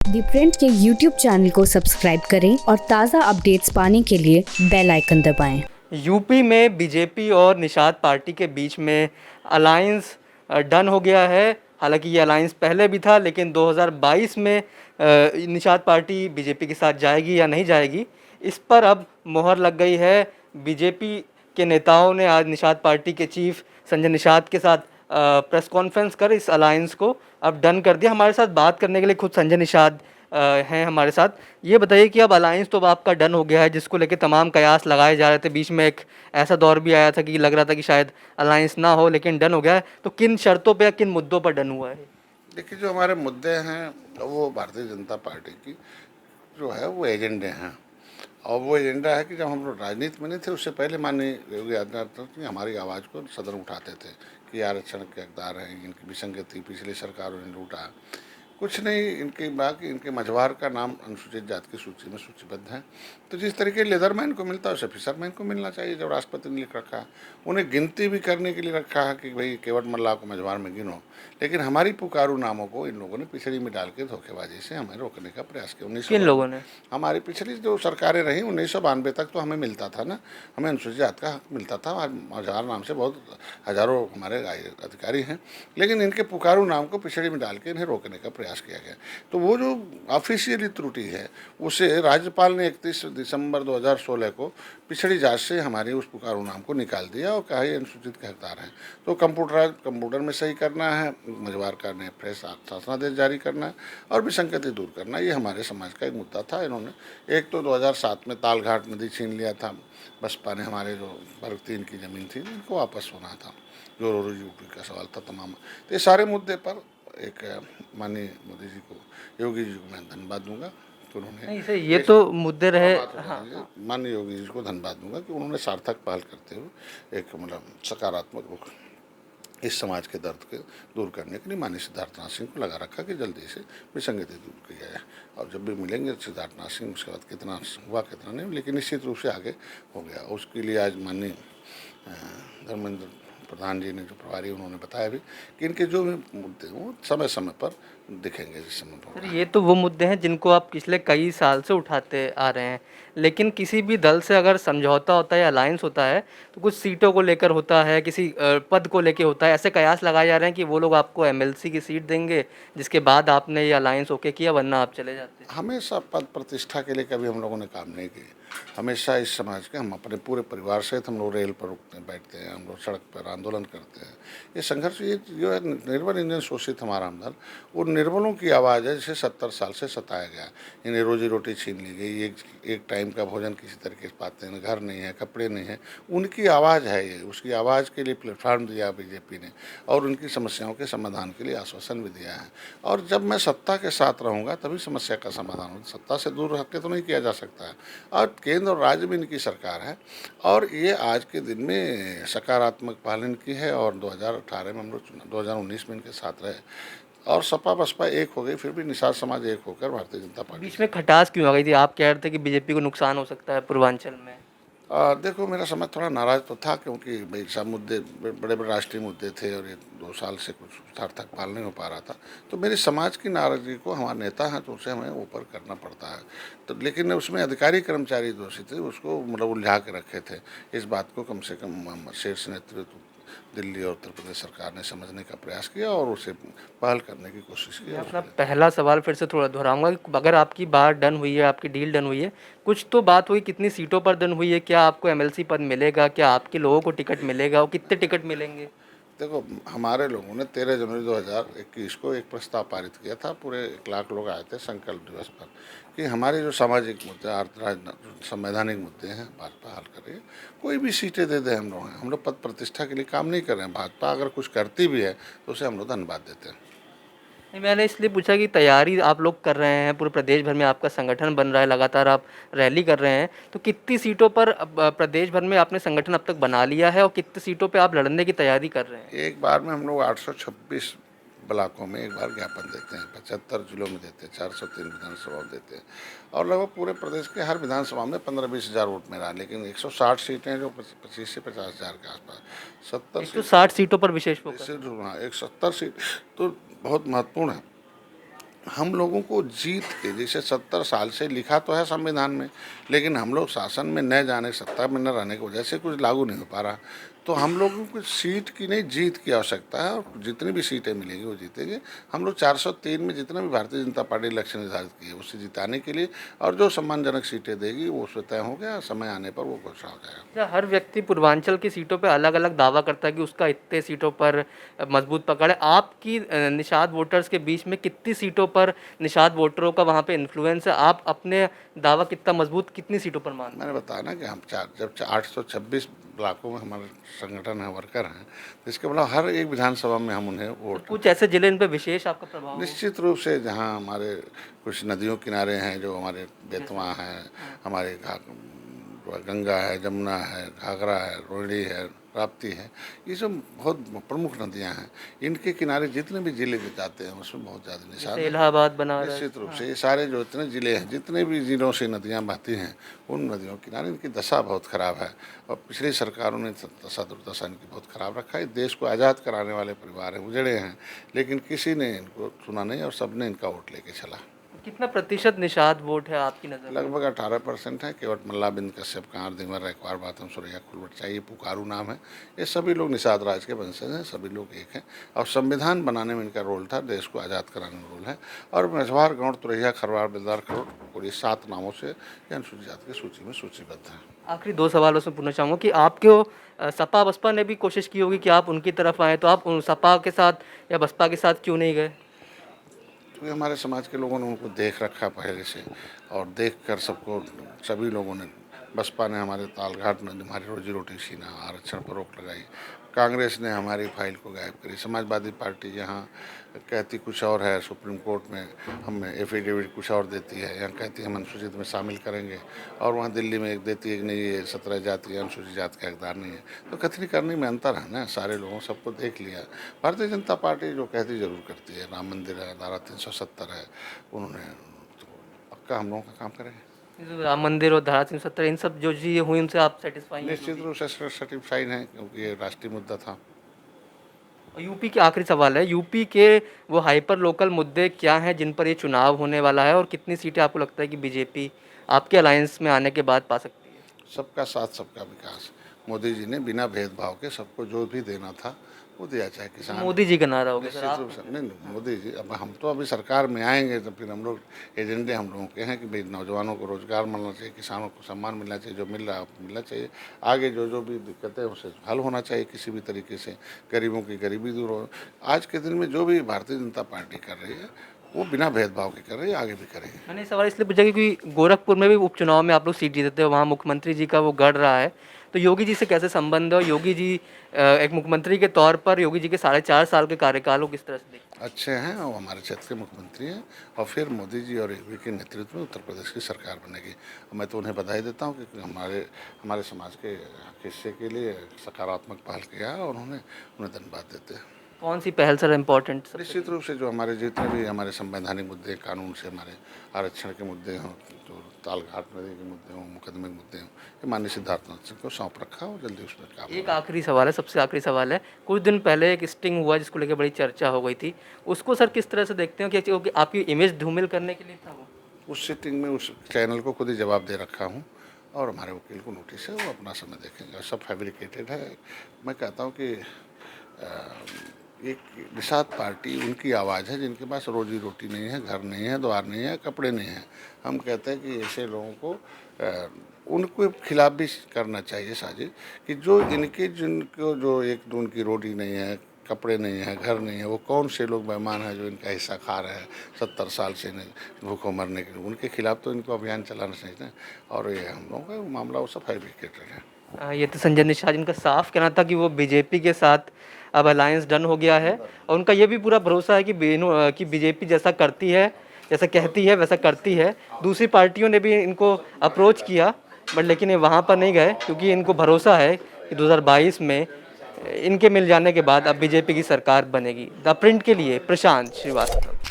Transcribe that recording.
दी print के YouTube channel को subscribe करें और ताज़ा अपडेट्स पाने के लिए बेल आइकन दबाएं। यूपी में बीजेपी और निषाद पार्टी के बीच में अलायंस डन हो गया है। हालांकि ये अलायंस पहले भी था, लेकिन 2022 में निषाद पार्टी बीजेपी के साथ जाएगी या नहीं जाएगी, इस पर अब मोहर लग गई है। बीजेपी के नेताओं ने आज निषाद पार्टी के चीफ संजय निषाद के साथ प्रेस कॉन्फ्रेंस कर इस अलायंस को अब डन कर दिया। हमारे साथ बात करने के लिए खुद संजय निषाद हैं हमारे साथ। ये बताइए कि अब अलायंस तो अब आपका डन हो गया है, जिसको लेके तमाम कयास लगाए जा रहे थे। बीच में एक ऐसा दौर भी आया था कि लग रहा था कि शायद अलायंस ना हो, लेकिन डन हो गया है। तो किन शर्तों पे या किन मुद्दों पर डन हुआ है? देखिए, जो हमारे मुद्दे हैं वो भारतीय जनता पार्टी की जो है वो एजेंडे हैं। और वो एजेंडा है कि जब हम लोग राजनीति में नहीं थे, उससे पहले माननीय योगी आदित्यनाथ जी हमारी आवाज़ को सदन उठाते थे कि आरक्षण के हकदार हैं, इनकी विसंगति पिछली सरकारों ने लूटा। कुछ नहीं, इनकी बात कि इनके मझवार का नाम अनुसूचित जाति की सूची में सूचीबद्ध है। तो जिस तरीके लेदरमैन को मिलता है उसे फिशरमैन को मिलना चाहिए। जब राष्ट्रपति ने लिख रखा है, उन्हें गिनती भी करने के लिए रखा है कि भाई केवट मल्लाह को मझवार में गिनो, लेकिन हमारी पुकारू नामों को इन लोगों ने पिछड़ी में डाल के धोखेबाजी से हमें रोकने का प्रयास किया। किन लोगों ने? हमारी पिछली जो सरकारें रहीं 1992 तक तो हमें मिलता था ना, हमें अनुसूचित जाति का हक मिलता था। आज मझवार नाम से बहुत हजारों हमारे अधिकारी हैं, लेकिन इनके पुकारू नाम को पिछड़ी में डाल के इन्हें रोकने का प्रयास किया गया। तो वो जो ऑफिशियली त्रुटि है, उसे राज्यपाल ने 31 दिसंबर 2016 को पिछड़ी जाति से हमारी उस पुकारू नाम को निकाल दिया और कहा ये अनुसूचित के हकदार हैं। तो कंप्यूटर में सही करना है, मझवार का नए फ्रेश शासनादेश जारी करना है और विसंगति दूर करना, ये हमारे समाज का एक मुद्दा था। इन्होंने एक तो 2007 में तालघाट नदी छीन लिया था, बसपा ने हमारे जो वर्ग 3 की ज़मीन थी उनको वापस होना था, जो यूपी का सवाल था तमाम। तो ये सारे मुद्दे पर एक माननीय मोदी जी को, योगी जी को मैं धन्यवाद दूंगा कि उन्होंने ये तो मुद्दे रहे। हाँ, माननीय योगी जी को धन्यवाद दूंगा कि उन्होंने सार्थक पहल करते हुए एक मतलब सकारात्मक रुख इस समाज के दर्द के दूर करने के लिए माननीय सिद्धार्थनाथ सिंह को लगा रखा कि जल्दी से विसंगति दूर की जाए। और जब भी मिलेंगे सिद्धार्थनाथ सिंह, उसके बाद कितना हुआ कितना नहीं, लेकिन निश्चित रूप से आगे हो गया। उसके लिए आज माननीय धर्मेंद्र प्रधान जी ने जो प्रभारी, उन्होंने बताया भी कि इनके जो भी मुद्दे हों समय समय पर दिखेंगे जिस समय पर। सर, ये तो वो मुद्दे हैं जिनको आप पिछले कई साल से उठाते आ रहे हैं, लेकिन किसी भी दल से अगर समझौता होता है या अलायंस होता है तो कुछ सीटों को लेकर होता है, किसी पद को लेकर होता है। ऐसे कयास लगाए जा रहे हैं कि वो लोग आपको एमएलसी की सीट देंगे, जिसके बाद आपने ये अलायंस ओके किया, वरना आप चले जाते। हमेशा पद प्रतिष्ठा के लिए कभी हम लोगों ने काम नहीं किया। हमेशा इस समाज के, हम अपने पूरे परिवार सहित हम लोग रेल पर रुकते हैं, बैठते हैं, हम लोग सड़क पर आंदोलन करते हैं। ये संघर्ष, ये जो है निर्बल इंजन शोषित हमारा हम दल, वो निर्बलों की आवाज़ है जिसे 70 साल से सताया गया। इन्हें रोजी रोटी छीन ली गई, एक टाइम का भोजन किसी तरीके से पाते हैं, घर नहीं है, कपड़े नहीं है, उनकी आवाज़ है ये। उसकी आवाज़ के लिए प्लेटफार्म दिया बीजेपी ने और उनकी समस्याओं के समाधान के लिए आश्वासन भी दिया है। और जब मैं सत्ता के साथ रहूँगा तभी समस्या का समाधान होगा, सत्ता से दूर रह के तो नहीं किया जा सकता है। और केंद्र और राज्य में इनकी सरकार है और ये आज के दिन में सकारात्मक पहल इनकी है। और 2018 में हम लोग 2019 में इनके साथ रहे और सपा बसपा एक हो गई, फिर भी निषाद समाज एक होकर भारतीय जनता पार्टी। बीच में खटास क्यों आ गई थी? आप कह रहे थे कि बीजेपी को नुकसान हो सकता है पूर्वांचल में। देखो, मेरा समाज थोड़ा नाराज तो था, क्योंकि भाई सब मुद्दे बड़े बड़े राष्ट्रीय मुद्दे थे और ये 2 साल से कुछ सार्थक पाल नहीं हो पा रहा था। तो मेरे समाज की नाराजगी को हमारे नेता हैं तो उसे हमें ऊपर करना पड़ता है। तो लेकिन उसमें अधिकारी कर्मचारी दोषी थे, उसको मतलब उलझा के रखे थे। इस बात को कम से कम शीर्ष नेतृत्व दिल्ली और उत्तर प्रदेश सरकार ने समझने का प्रयास किया और उसे पहल करने की कोशिश की। अपना पहला सवाल फिर से थोड़ा दोहराऊंगा कि अगर आपकी बात डन हुई है, आपकी डील डन हुई है, कुछ तो बात हुई, कितनी सीटों पर डन हुई है? क्या आपको एमएलसी पद मिलेगा? क्या आपके लोगों को टिकट मिलेगा? और कितने टिकट मिलेंगे? देखो, हमारे लोगों ने 13 जनवरी 2021 को एक प्रस्ताव पारित किया था। पूरे 1 लाख लोग आए थे संकल्प दिवस पर कि हमारे जो सामाजिक मुद्दे, संवैधानिक मुद्दे हैं, भाजपा हल कर रही है। कोई भी सीटें दे दे, हम लोग पद प्रतिष्ठा के लिए काम नहीं कर रहे हैं। भाजपा अगर कुछ करती भी है तो उसे हम लोग धन्यवाद देते हैं। नहीं, मैंने इसलिए पूछा कि तैयारी आप लोग कर रहे हैं, पूरे प्रदेश भर में आपका संगठन बन रहा है, लगातार आप रैली कर रहे हैं, तो कितनी सीटों पर प्रदेश भर में आपने संगठन अब तक बना लिया है और कितनी सीटों पे आप लड़ने की तैयारी कर रहे हैं? एक बार में हम लोग 826 ब्लॉकों में एक बार ज्ञापन देते हैं, 75 जिलों में देते हैं, 403 विधानसभाओं में देते हैं और लगभग पूरे प्रदेश के हर विधानसभा में 15-20 हज़ार वोट मेरा। लेकिन 160 सीटें जो 25 से 50 हज़ार के आसपास, 70 160 सीटों पर विशेष फोकस। हाँ, एक 70 सीट तो बहुत महत्वपूर्ण है। हम लोगों को जीत के, जैसे 70 साल से लिखा तो है संविधान में, लेकिन हम लोग शासन में न जाने, सत्ता में न रहने की वजह से कुछ लागू नहीं हो पा रहा। तो हम लोगों को सीट की नहीं, जीत की आवश्यकता है, और जितनी भी सीटें मिलेंगी वो जीतेंगे। हम लोग 403 में जितना भी भारतीय जनता पार्टी लक्ष्य निर्धारित की है उसे जिताने के लिए, और जो सम्मानजनक सीटें देगी वो उससे तय हो गया, समय आने पर वो घोषणा हो जाएगा। हर व्यक्ति पूर्वांचल की सीटों पे अलग अलग दावा करता है कि उसका इतने सीटों पर मजबूत पकड़ है। आपकी निषाद वोटर्स के बीच में कितनी सीटों पर निषाद वोटरों का वहाँ पे इन्फ्लुएंस है? आप अपने दावा कितना मजबूत, कितनी सीटों पर मानते हैं? मैंने बताया ना कि हम 826 ब्लॉकों में हमारे संगठन है, वर्कर हैं, तो इसके मतलब हर एक विधानसभा में हम उन्हें वोट। कुछ ऐसे जिले इन पे विशेष आपका प्रभाव हो? निश्चित रूप से जहाँ हमारे कुछ नदियों किनारे हैं, जो हमारे बेतवा हैं, हमारे गंगा है, जमुना है, घाघरा है, रोहिणी है, राप्ती है, ये सब बहुत प्रमुख नदियां हैं। इनके किनारे जितने भी जिले जाते हैं उसमें बहुत ज़्यादा निशान है। इलाहाबाद, बनारस, निश्चित रूप से ये सारे जो इतने ज़िले हैं, जितने भी ज़िलों से नदियाँ बहती हैं, उन नदियों के किनारे इनकी दशा बहुत ख़राब है, और पिछली सरकारों ने दशा दुर्दशा इनकी बहुत ख़राब रखा है। देश को आज़ाद कराने वाले परिवार हैं, उजड़े हैं, लेकिन किसी ने इनको सुना नहीं और सबने इनका वोट लेके चला। कितना प्रतिशत निषाद वोट है आपकी नज़र में? लगभग 18% है। केवट मल्ला, बिंद कश्यप, कांवर, दिनवर, रैकवार, बाथम, सुरैया, खुलवट चाहिए, पुकारू नाम है, ये सभी लोग निषाद राज के वंशज हैं, सभी लोग एक हैं, और संविधान बनाने में इनका रोल था, देश को आज़ाद कराने में रोल है। और मझवार, गौड़, तुरैया, खरवार, बेलदार, खरोट और ये 7 नामों से ये अनुसूचित जाति की सूची में सूचीबद्ध है। आखिरी 2 सवालों से पूछना चाहूँगा कि आपको सपा बसपा ने भी कोशिश की होगी कि आप उनकी तरफ आएँ, तो आप उन सपा के साथ या बसपा के साथ क्यों नहीं गए? क्योंकि हमारे समाज के लोगों ने उनको देख रखा पहले से, और देख कर सभी लोगों ने, बसपा ने हमारे तालघाट में हमारी रोजी रोटी छीना, आरक्षण पर रोक लगाई, कांग्रेस ने हमारी फाइल को गायब करी, समाजवादी पार्टी यहाँ कहती कुछ और है, सुप्रीम कोर्ट में हमें एफिडेविट कुछ और देती है, यहाँ कहती है हम अनुसूचित में शामिल करेंगे, और वहाँ दिल्ली में एक देती है कि नहीं, ये 17 जाति अनुसूचित जाति का हकदार नहीं है। तो कथनी करने में अंतर है ना, सारे लोगों सबको देख लिया। भारतीय जनता पार्टी जो कहती जरूर करती है, राम मंदिर है, धारा 370 है, उन्होंने तो पक्का हम लोगों का काम करेंगे। राम मंदिर और धारा 370 इन सब जो चीज़ें हुई उनसे आप सेटिस्फाई हैं? निश्चित रूप से सर्टिफाइड है, क्योंकि ये राष्ट्रीय मुद्दा था। और यूपी के आखिरी सवाल है, यूपी के वो हाइपर लोकल मुद्दे क्या हैं जिन पर ये चुनाव होने वाला है, और कितनी सीटें आपको लगता है कि बीजेपी आपके अलायंस में आने के बाद पा सकती है? सबका साथ सबका विकास। मोदी जी ने बिना भेदभाव के सबको जो भी देना था वो दिया, चाहे किसान। मोदी जी का नारा होगा सर? निश्चित रूप से नहीं, मोदी जी, अब हम तो अभी सरकार में आएंगे तो फिर हम लोग एजेंडे हम लोगों के हैं कि भाई नौजवानों को रोजगार मिलना चाहिए, किसानों को सम्मान मिलना चाहिए, जो मिल रहा है मिलना चाहिए, आगे जो भी दिक्कतें हैं उसे हल होना चाहिए किसी भी तरीके से, गरीबों की गरीबी दूर हो। आज के दिन में जो भी भारतीय जनता पार्टी कर रही है वो बिना भेदभाव के कर रही है, आगे भी करेगी। मैंने सवाल इसलिए पूछा क्योंकि गोरखपुर में भी उपचुनाव में आप लोग सीट जीतते हो, वहाँ मुख्यमंत्री जी का वो गढ़ रहा है, तो योगी जी से कैसे संबंध है? और योगी जी एक मुख्यमंत्री के तौर पर योगी जी के 4.5 साल के कार्यकाल को किस तरह से देखते हैं? अच्छे हैं, और हमारे क्षेत्र के मुख्यमंत्री हैं, और फिर मोदी जी और योगी के नेतृत्व में उत्तर प्रदेश की सरकार बनेगी। मैं तो उन्हें बधाई देता हूँ कि हमारे समाज के हिस्से के लिए सकारात्मक पहल किया है, और उन्हें धन्यवाद देते हैं। कौन सी पहल सर इम्पोर्टेंट? निश्चित रूप से जो हमारे जितने भी हमारे संवैधानिक मुद्दे, कानून से हमारे आरक्षण के मुद्दे हों, जो तालघाट नदी के मुद्दे हों, मुकदमे के मुद्दे हों, ये माननीय सिद्धार्थनाथ सिंह को सौंप रखा और जल्दी उसमें काम। एक आखिरी सवाल है, सबसे आखिरी सवाल है, कुछ दिन पहले एक स्टिंग हुआ जिसको लेकर बड़ी चर्चा हो गई थी, उसको सर किस तरह से देखते हो कि आपकी इमेज धूमिल करने के लिए था वो? उस सिटिंग में उस चैनल को खुद ही जवाब दे रखा हूँ, और हमारे वकील को नोटिस है, वो अपना समय देखेंगे, सब फैब्रिकेटेड है। मैं कहता हूँ कि एक निषाद पार्टी उनकी आवाज़ है जिनके पास रोजी रोटी नहीं है, घर नहीं है, द्वार नहीं है, कपड़े नहीं हैं। हम कहते हैं कि ऐसे लोगों को उनके खिलाफ भी करना चाहिए साजिश, कि जिनको जो एक उनकी रोटी नहीं है, कपड़े नहीं है, घर नहीं है, वो कौन से लोग मेहमान हैं जो इनका हिस्सा खा रहे हैं 70 साल से भूखों मरने के लिए, उनके खिलाफ तो इनको अभियान चलाना चाहिए। और ये हम लोगों का मामला वो सब फैब्रिकेटेड है। ये तो संजय निषाद जिनका साफ कहना था कि वो बीजेपी के साथ अब अलायंस डन हो गया है, और उनका ये भी पूरा भरोसा है कि बीजेपी जैसा करती है, जैसा कहती है वैसा करती है। दूसरी पार्टियों ने भी इनको अप्रोच किया, बट लेकिन ये वहाँ पर नहीं गए, क्योंकि इनको भरोसा है कि 2022 में इनके मिल जाने के बाद अब बीजेपी की सरकार बनेगी। द प्रिंट के लिए प्रशांत श्रीवास्तव।